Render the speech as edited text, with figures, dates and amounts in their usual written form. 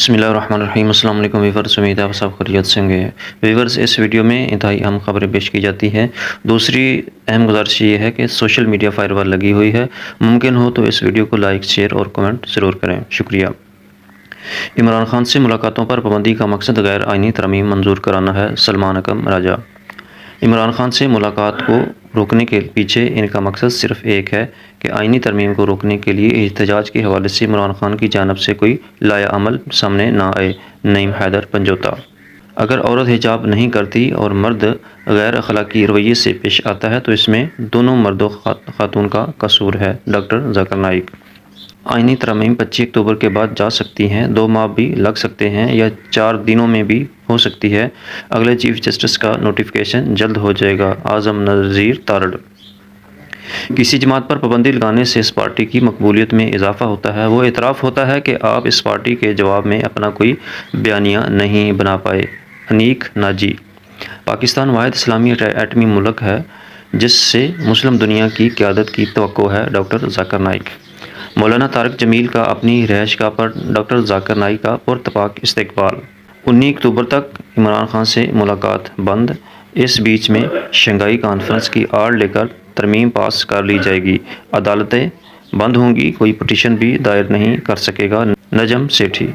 बिस्मिल्लाहिर्रहमानिर्रहीम। अस्सलाम वालेकुम व्यूअर्स, उम्मीद है आप सब खैरियत से होंगे। व्यूअर्स, इस वीडियो में इंतहाई अहम खबरें पेश की जाती हैं। दूसरी अहम गुजारिश ये है कि सोशल मीडिया फायरवॉल लगी हुई है, मुमकिन हो तो इस वीडियो को लाइक, शेयर और कमेंट ज़रूर करें, शुक्रिया। इमरान खान से मुलाकातों पर पाबंदी का मकसद गैर आइनी तरमीम मंजूर कराना है, सलमान अकरम राजा। इमरान खान से मुलाकात को रोकने के पीछे इनका मकसद सिर्फ एक है कि आइनी तरमीम को रोकने के लिए एहतजाज के हवाले से इमरान खान की जानब से कोई लाया अमल सामने ना आए। नईम हैदर पंजोता। अगर औरत हिजाब नहीं करती और मर्द गैर अखलाकी रवैये से पेश आता है तो इसमें दोनों मर्दों खातून का कसूर है। डॉक्टर जाकिर नाइक। आइनी तरमीम 25 अक्टूबर के बाद जा सकती हैं, 2 माह भी लग सकते हैं या 4 दिनों में भी हो सकती है। अगले चीफ जस्टिस का नोटिफिकेशन जल्द हो जाएगा। आज़म नज़ीर तारड़। किसी जमात पर पाबंदी लगाने से इस पार्टी की मकबूलियत में इजाफा होता है। वो एतराफ़ होता है कि आप इस पार्टी के जवाब में अपना कोई बयानिया नहीं बना पाए। अनीक नाजी। पाकिस्तान वाहिद इस्लामी एटमी मुल्क है जिससे मुस्लिम दुनिया की क़यादत की तवक्को है। डॉक्टर जाकिर नाइक। मौलाना तारिक जमील का अपनी रिहाइशगाह पर डॉक्टर जाकिर नाइक का पुरतपाक इस्तकबाल। 19 अक्टूबर तक इमरान खान से मुलाकात बंद। इस बीच में शंघाई कॉन्फ्रेंस की आड़ लेकर तरमीम पास कर ली जाएगी। अदालतें बंद होंगी, कोई पटिशन भी दायर नहीं कर सकेगा। नजम सेठी।